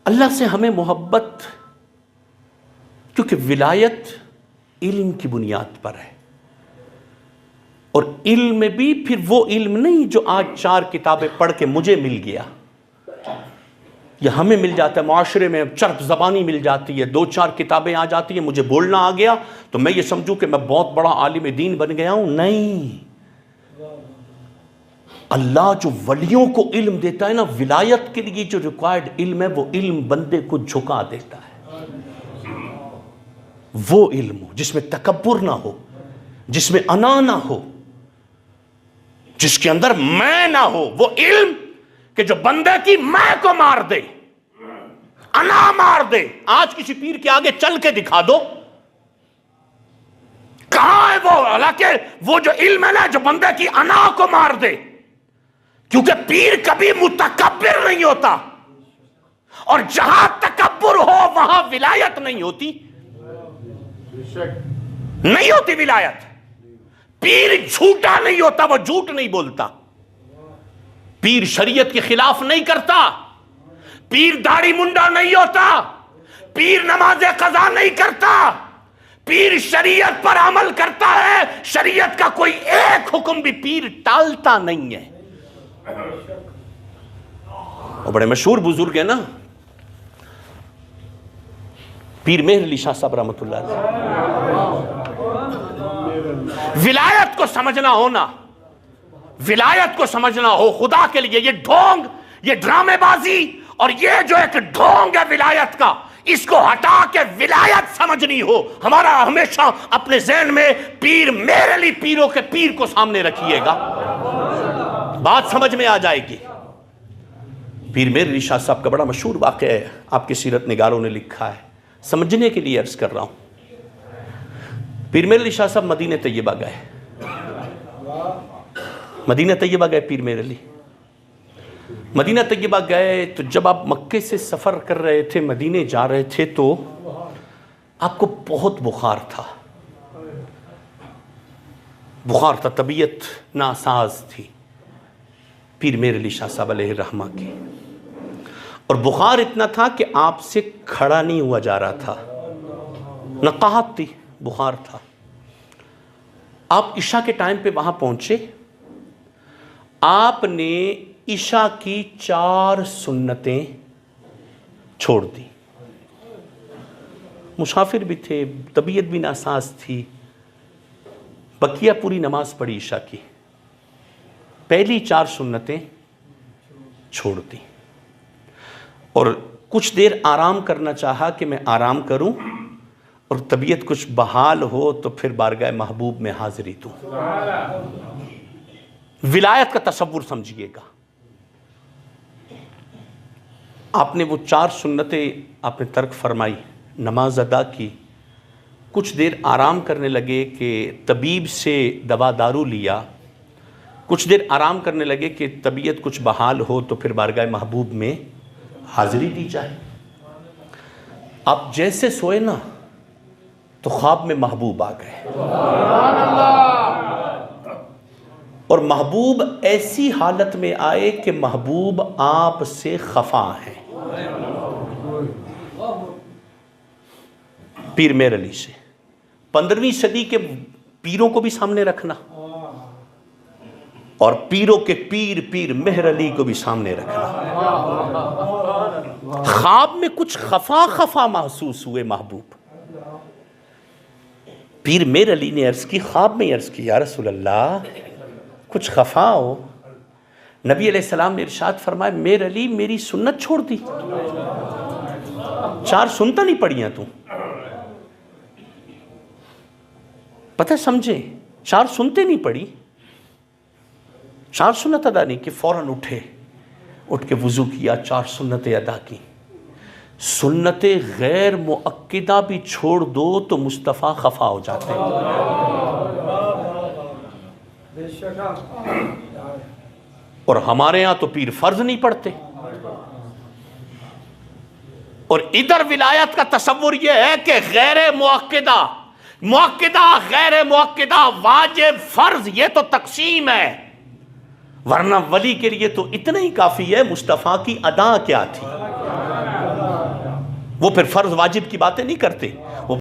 اللہ سے ہمیں محبت، کیونکہ ولایت علم کی بنیاد پر ہے، اور علم میں بھی پھر وہ علم نہیں جو آج 4 کتابیں پڑھ کے مجھے مل گیا یا ہمیں مل جاتا ہے، معاشرے میں چرب زبانی مل جاتی ہے، 2-4 کتابیں آ جاتی ہیں، مجھے بولنا آ گیا تو میں یہ سمجھوں کہ میں بہت بڑا عالم دین بن گیا ہوں. نہیں، اللہ جو ولیوں کو علم دیتا ہے نا، ولایت کے لیے جو ریکوائرڈ علم ہے وہ علم بندے کو جھکا دیتا ہے. وہ علم ہو جس میں تکبر نہ ہو، جس میں انا نہ ہو، جس کے اندر میں نہ ہو، وہ علم کہ جو بندے کی میں کو مار دے، انا مار دے. آج کسی پیر کے آگے چل کے دکھا دو کہاں ہے وہ، حالانکہ وہ جو علم ہے نا جو بندے کی انا کو مار دے، کیونکہ پیر کبھی متکبر نہیں ہوتا، اور جہاں تکبر ہو وہاں ولایت نہیں ہوتی، نہیں ہوتی ولایت. پیر جھوٹا نہیں ہوتا، وہ جھوٹ نہیں بولتا. پیر شریعت کے خلاف نہیں کرتا، پیر داڑھی منڈا نہیں ہوتا، پیر نماز قضا نہیں کرتا، پیر شریعت پر عمل کرتا ہے. شریعت کا کوئی ایک حکم بھی پیر ٹالتا نہیں ہے. اور بڑے مشہور بزرگ ہیں نا، پیر مہر علی شاہ صاحب رحمۃ اللہ علیہ. ولایت کو سمجھنا ہونا، ولایت کو سمجھنا ہو خدا کے لیے، یہ ڈھونگ، یہ ڈرامے بازی، اور یہ جو ایک ڈھونگ ہے ولایت کا، اس کو ہٹا کے ولایت سمجھنی ہو. ہمارا ہمیشہ اپنے ذہن میں پیر مہر علی پیروں کے پیر کو سامنے رکھیے گا، بات سمجھ میں آ جائے گی. پیر مہر علی شاہ صاحب کا بڑا مشہور واقعہ ہے، آپ کے سیرت نگاروں نے لکھا ہے، سمجھنے کے لیے عرض کر رہا ہوں. پیر مہر علی شاہ صاحب مدینہ طیبہ گئے، مدینہ طیبہ گئے. پیر مہر علی مدینہ طیبہ گئے تو جب آپ مکے سے سفر کر رہے تھے، مدینے جا رہے تھے، تو آپ کو بہت بخار تھا، بخار تھا، طبیعت ناساز تھی پیر مہر علی شاہ صاحب علیہ الرحمہ کی، اور بخار اتنا تھا کہ آپ سے کھڑا نہیں ہوا جا رہا تھا، نقاہت تھی، بخار تھا. آپ عشاء کے ٹائم پہ وہاں پہنچے، آپ نے عشاء کی 4 سنتیں چھوڑ دی. مسافر بھی تھے، طبیعت بھی ناساز تھی، بقیہ پوری نماز پڑھی عشاء کی، پہلی 4 سنتیں چھوڑ دی، اور کچھ دیر آرام کرنا چاہا کہ میں آرام کروں اور طبیعت کچھ بحال ہو تو پھر بارگاہ محبوب میں حاضری دوں. ولایت کا تصور سمجھیے گا. آپ نے وہ 4 سنتیں آپ نے ترک فرمائی، نماز ادا کی، کچھ دیر آرام کرنے لگے کہ طبیب سے دوا دارو لیا، کچھ دیر آرام کرنے لگے کہ طبیعت کچھ بحال ہو تو پھر بارگاہ محبوب میں حاضری دی جائے. آپ جیسے سوئے نا تو خواب میں محبوب آ گئے، اور محبوب ایسی حالت میں آئے کہ محبوب آپ سے خفا ہیں. پیر مہر علی سے 15ویں صدی کے پیروں کو بھی سامنے رکھنا، اور پیروں کے پیر پیر مہر علی کو بھی سامنے رکھنا. خواب میں کچھ خفا خفا محسوس ہوئے محبوب. پیر مہر علی نے عرض کی، خواب میں عرض کی، یا رسول اللہ کچھ خفا ہو. نبی علیہ السلام نے ارشاد فرمایا، مہر علی میری سنت چھوڑ دی، 4 سنتا نہیں پڑھیاں تو، پتہ سمجھے، 4 سنتے نہیں پڑھی، 4 سنت ادا نہیں کہ فوراً اٹھے، اٹھ کے وضو کیا، 4 سنتیں ادا کی. سنت غیر مؤکدہ بھی چھوڑ دو تو مصطفیٰ خفا ہو جاتے ہیں. اور ہمارے ہاں تو پیر فرض نہیں پڑھتے، اور ادھر ولایت کا تصور یہ ہے کہ غیر مؤکدہ، مؤکدہ غیر مؤکدہ، واجب فرض، یہ تو تقسیم ہے، ورنہ ولی کے لیے تو اتنا ہی کافی ہے. مصطفیٰ کی ادا کیا تھی؟ وہ پھر فرض واجب کی باتیں نہیں کرتے، وہ